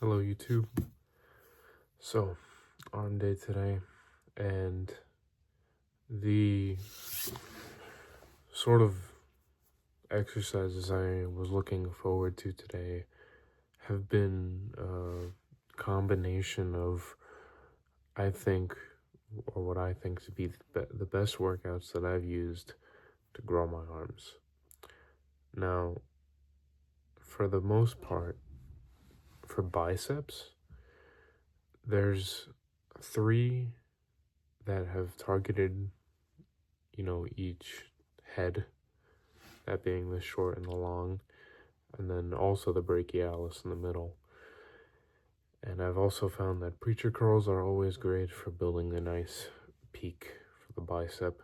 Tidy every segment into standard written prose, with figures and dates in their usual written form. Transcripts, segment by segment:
Hello YouTube. So, arm day today, and the sort of exercises I was looking forward to today have been a combination of, I think, or what I think to be the best workouts that I've used to grow my arms. Now, for the most part, for biceps, there's three that have targeted, each head, that being the short and the long, and then also the brachialis in the middle. And I've also found that preacher curls are always great for building a nice peak for the bicep,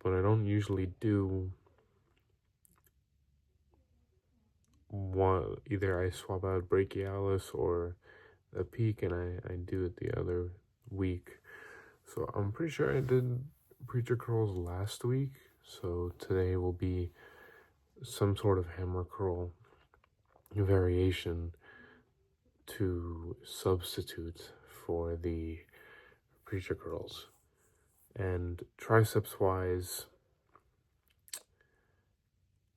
but I don't usually do one. Either I swap out brachialis or the peak, and I do it the other week. So I'm pretty sure I did preacher curls last week, so today will be some sort of hammer curl variation to substitute for the preacher curls. And triceps wise,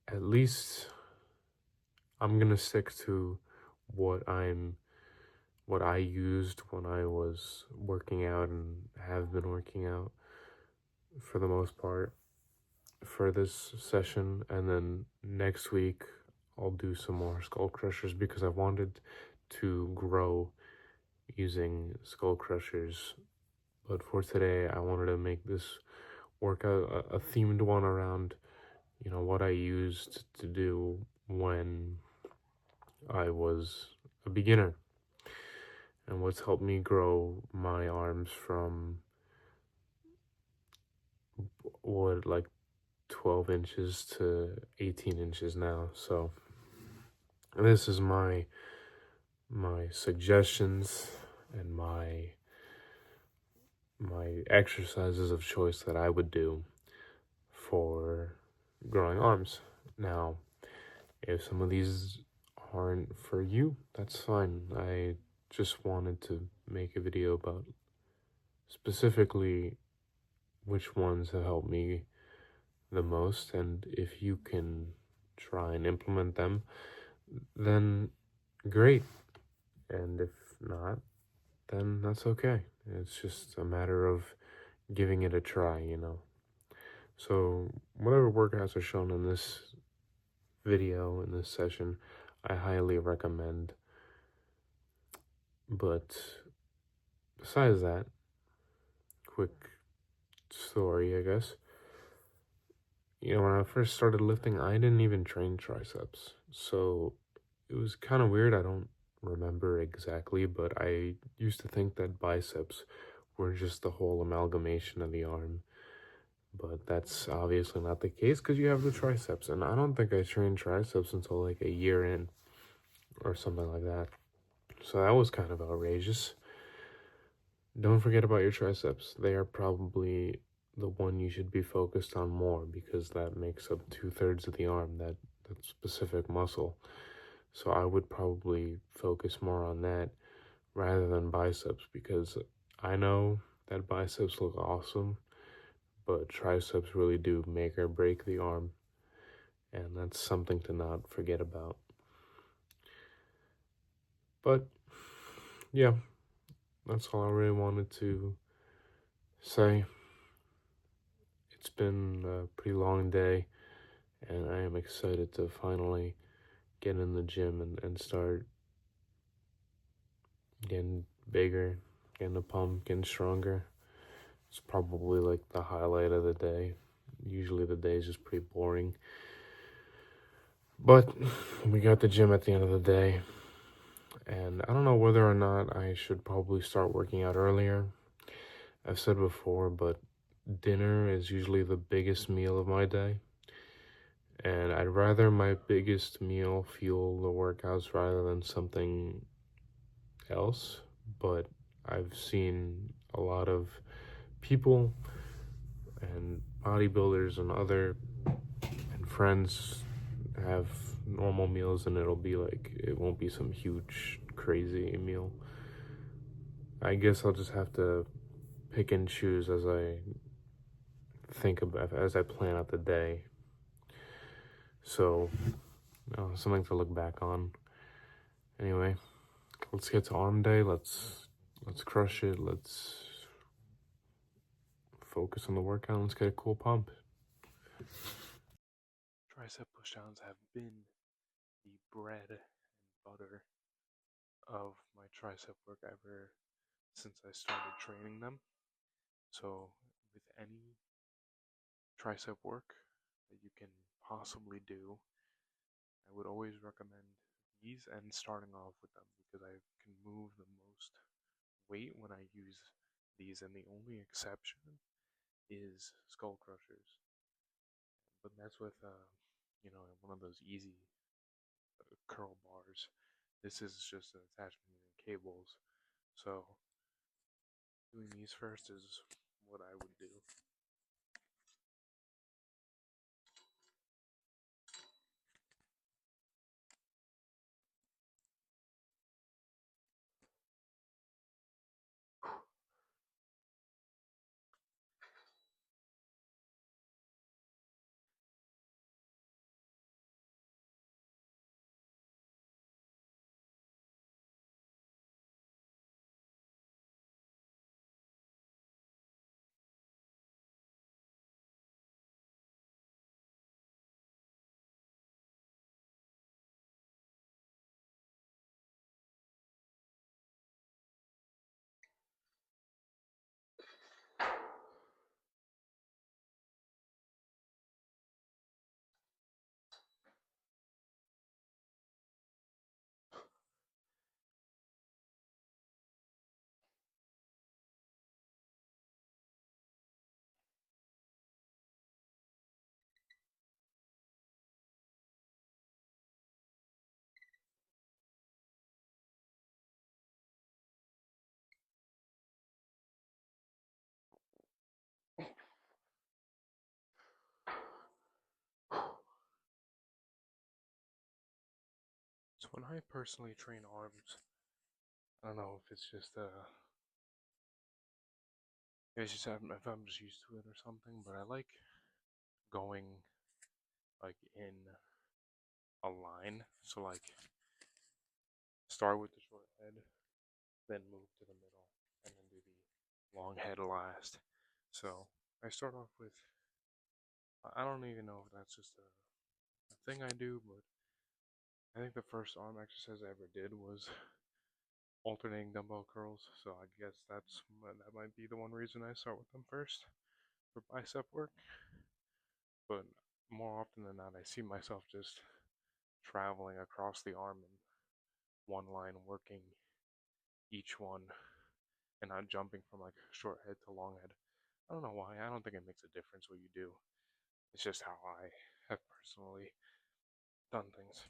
at least I'm gonna stick to what I used when I was working out and have been working out for the most part for this session. And then next week I'll do some more skull crushers because I wanted to grow using skull crushers. But for today, I wanted to make this workout a themed one around, what I used to do when I was a beginner and what's helped me grow my arms from like 12 inches to 18 inches now. So this is my suggestions and my exercises of choice that I would do for growing arms. Now, if some of these aren't for you, that's fine. I just wanted to make a video about specifically which ones have helped me the most, and if you can try and implement them, then great. And if not, then that's okay. It's just a matter of giving it a try, So whatever workouts are shown in this video, in this session, I highly recommend. But besides that, quick story, I guess. When I first started lifting, I didn't even train triceps. So it was kind of weird. I don't remember exactly, but I used to think that biceps were just the whole amalgamation of the arm. But that's obviously not the case because you have the triceps. And I don't think I trained triceps until like a year in or something like that. So that was kind of outrageous. Don't forget about your triceps. They are probably the one you should be focused on more because that makes up 2/3 of the arm, that specific muscle. So I would probably focus more on that rather than biceps because I know that biceps look awesome, but triceps really do make or break the arm, and that's something to not forget about. But yeah, that's all I really wanted to say. It's been a pretty long day, and I am excited to finally get in the gym and start getting bigger, getting a pump, getting stronger. It's probably like the highlight of the day. Usually the day is just pretty boring. But we got the gym at the end of the day. And I don't know whether or not I should probably start working out earlier. I've said before, but dinner is usually the biggest meal of my day. And I'd rather my biggest meal fuel the workouts rather than something else. But I've seen a lot of people and bodybuilders and other and friends have normal meals, and it'll be like, it won't be some huge, crazy meal. I guess I'll just have to pick and choose as I think about, as I plan out the day. So, something to look back on. Anyway, let's get to arm day. Let's crush it. Let's focus on the workout. Let's get a cool pump. Tricep pushdowns have been the bread and butter of my tricep work ever since I started training them. So, with any tricep work that you can possibly do, I would always recommend these and starting off with them because I can move the most weight when I use these, and the only exception is skull crushers. But that's with, one of those easy curl bars. This is just an attachment using cables. So doing these first is what I would do. So when I personally train arms, I don't know if it's just if I'm just used to it or something, but I like going like in a line. So like start with the short head, then move to the middle, and then do the long head last. So I start off with, I don't even know if that's just a thing I do, but I think the first arm exercise I ever did was alternating dumbbell curls. So I guess that might be the one reason I start with them first for bicep work. But more often than not, I see myself just traveling across the arm in one line, working each one, and not jumping from like short head to long head. I don't know why. I don't think it makes a difference what you do. It's just how I have personally done things.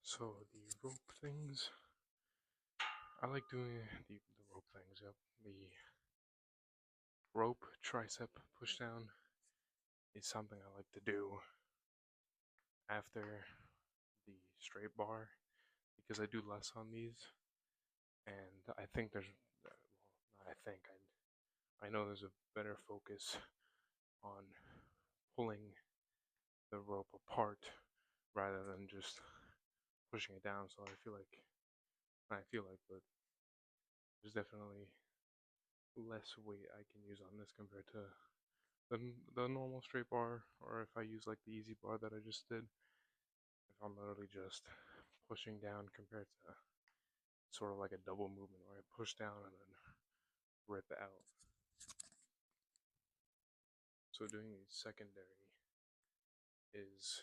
So the rope things, I like doing the rope things. Yep, the rope tricep pushdown is something I like to do after the straight bar because I do less on these, and I think not I think I know there's a better focus on pulling the rope apart rather than just pushing it down. So but there's definitely less weight I can use on this compared to the normal straight bar, or if I use like the easy bar that I just did. If I'm literally just pushing down compared to sort of like a double movement where I push down and then rip out. So doing the secondary is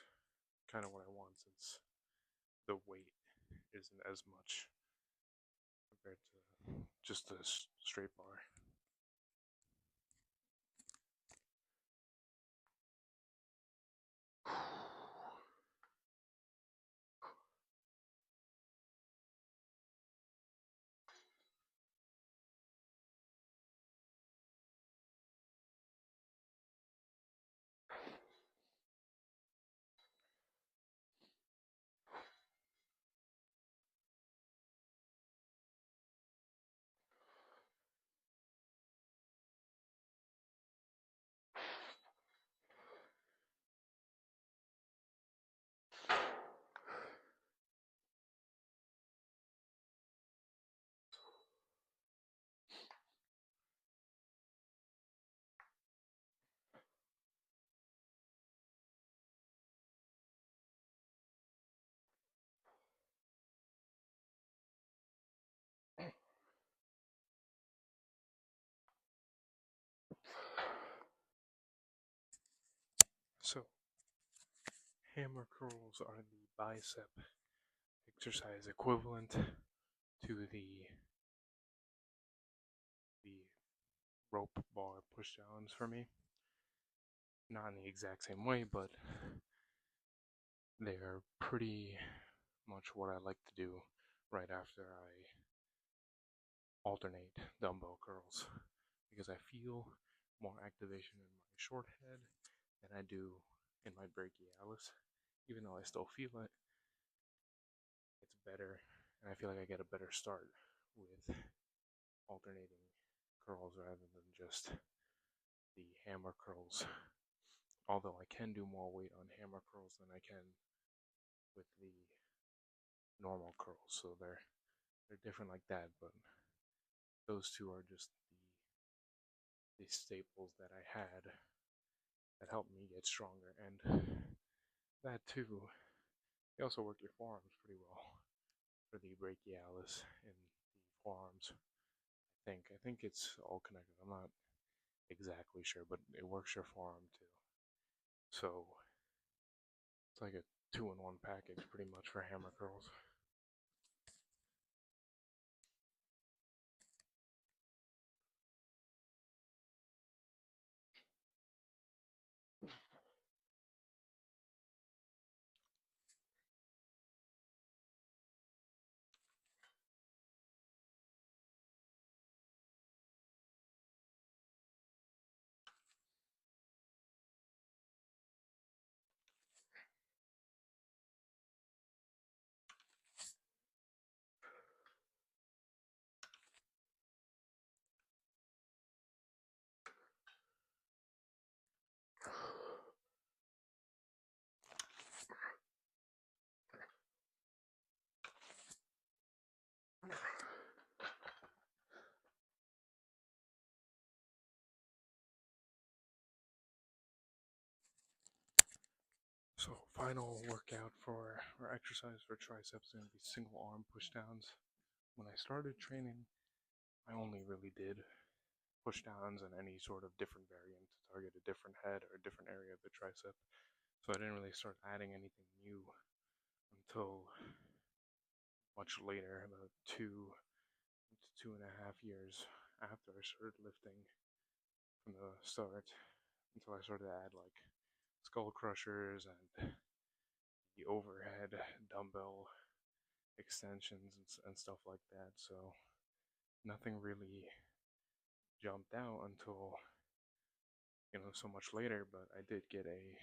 kind of what I want since the weight isn't as much compared to just the straight bar. So hammer curls are the bicep exercise equivalent to the rope bar pushdowns for me. Not in the exact same way, but they're pretty much what I like to do right after I alternate dumbbell curls because I feel more activation in my short head than I do in my brachialis. Even though I still feel it, it's better, and I feel like I get a better start with alternating curls rather than just the hammer curls. Although I can do more weight on hammer curls than I can with the normal curls, so they're different like that. But those two are just the staples that I had that helped me get stronger, and that too. They also work your forearms pretty well for the brachialis and the forearms. I think it's all connected. I'm not exactly sure, but it works your forearm too. So it's like a two-in-one package pretty much for hammer curls. So final workout for or exercise for triceps is going to be single arm pushdowns. When I started training, I only really did pushdowns and any sort of different variant to target a different head or a different area of the tricep. So I didn't really start adding anything new until much later, about 2.5 years after I started lifting from the start, until I started to add like skull crushers and the overhead dumbbell extensions and stuff like that. So nothing really jumped out until so much later, but I did get a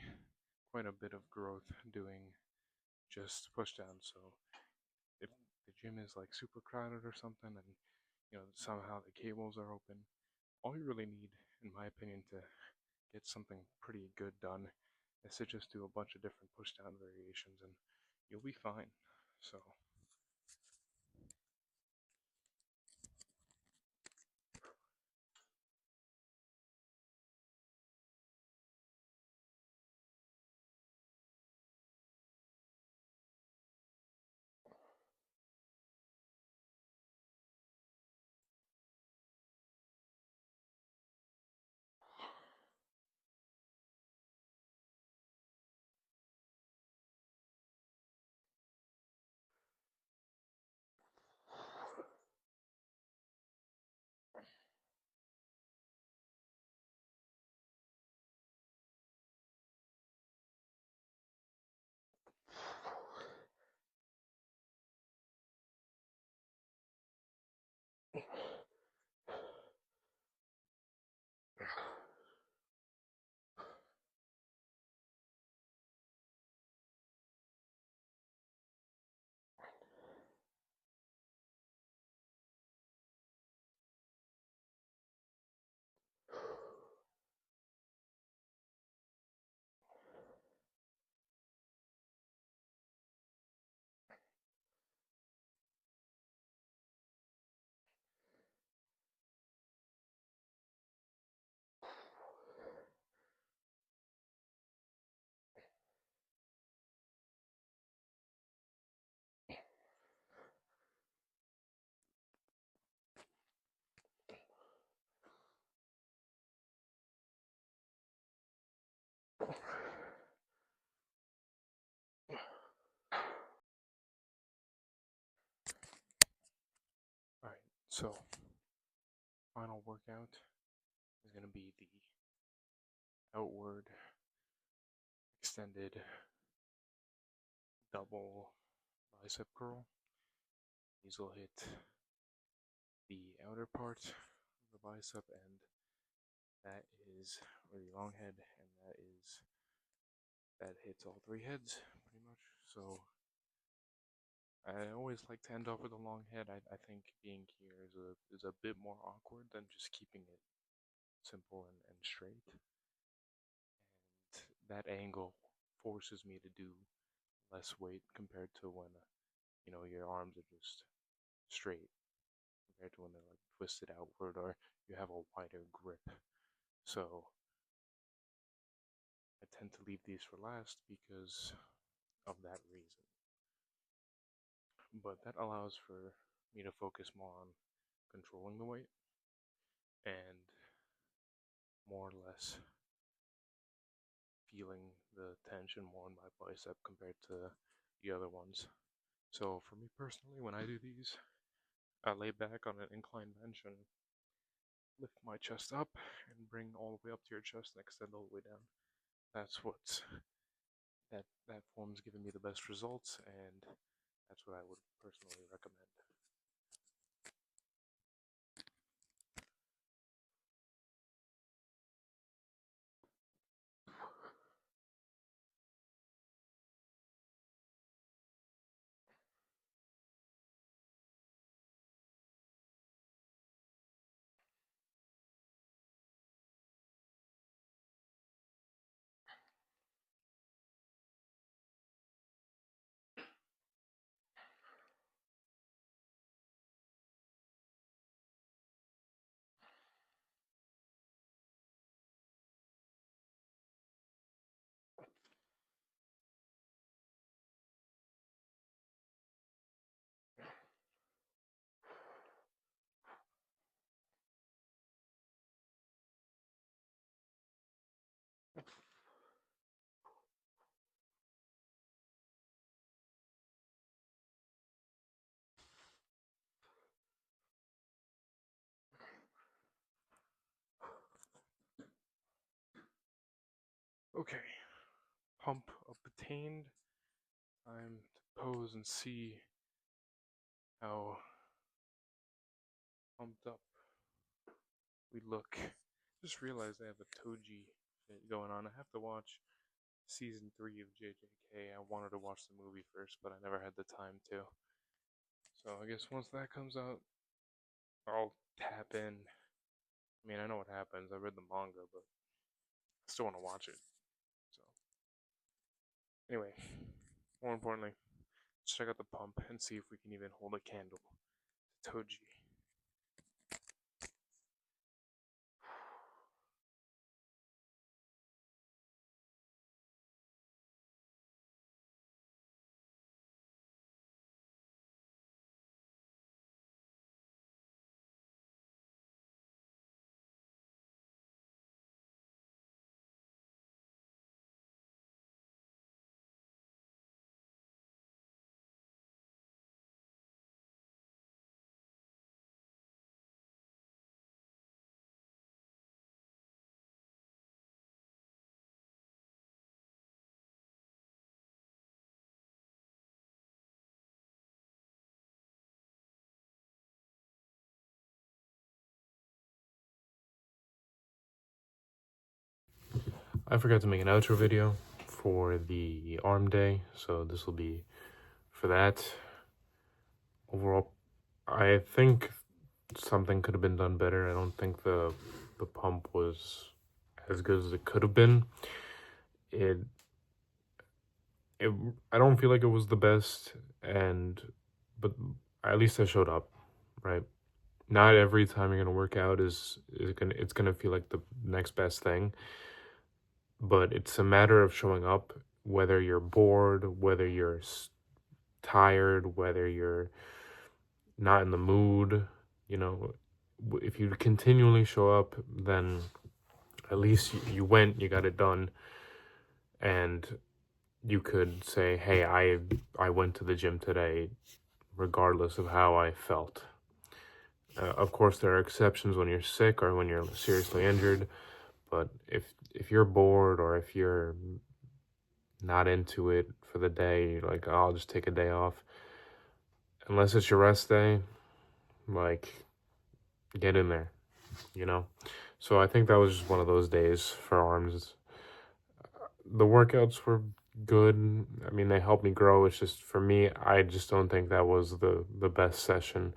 quite a bit of growth doing just pushdowns. So if the gym is like super crowded or something and somehow the cables are open, all you really need, in my opinion, to get something pretty good done I said just do a bunch of different push down variations and you'll be fine. So alright, so final workout is gonna be the outward extended double bicep curl. These will hit the outer part of the bicep, and that is really long head, and that hits all three heads pretty much. So I always like to end off with a long head. I think being here is a bit more awkward than just keeping it simple and straight. And that angle forces me to do less weight compared to when your arms are just straight compared to when they're like twisted outward or you have a wider grip. So I tend to leave these for last because of that reason. But that allows for me to focus more on controlling the weight and more or less feeling the tension more in my bicep compared to the other ones. So for me personally, when I do these, I lay back on an incline bench and lift my chest up and bring all the way up to your chest and extend all the way down. That's what that form's given me the best results, and that's what I would personally recommend. Okay, pump up attained. Time to pose and see how pumped up we look. Just realized I have a Toji fit going on. I have to watch season 3 of JJK. I wanted to watch the movie first, but I never had the time to. So I guess once that comes out, I'll tap in. I mean, I know what happens. I read the manga, but I still want to watch it. So Anyway, more importantly, let's check out the pump and see if we can even hold a candle to Toji. I forgot to make an outro video for the arm day, so this will be for that. Overall, I think something could have been done better. I don't think the pump was as good as it could have been. It I don't feel like it was the best, but at least I showed up, right? Not every time you're gonna work out it's gonna feel like the next best thing, but it's a matter of showing up, whether you're bored, whether you're tired, whether you're not in the mood. You know, if you continually show up, then at least you went, you got it done, and you could say, hey, I went to the gym today regardless of how I felt. Of course, there are exceptions when you're sick or when you're seriously injured, but if you're bored or if you're not into it for the day, like, I'll just take a day off, unless it's your rest day, like, get in there, you know? So I think that was just one of those days for arms. The workouts were good. I mean, they helped me grow. It's just, for me, I just don't think that was the best session.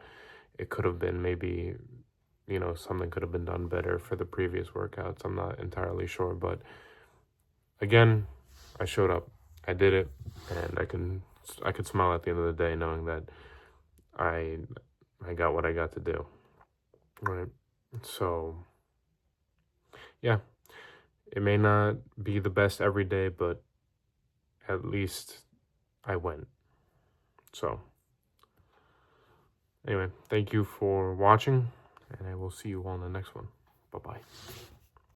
It could have been maybe, something could have been done better for the previous workouts. I'm not entirely sure, but again, I showed up. I did it, and I could smile at the end of the day knowing that I got what I got to do. Right. So, yeah, it may not be the best every day, but at least I went. So, anyway, thank you for watching, and I will see you all in the next one. Bye-bye.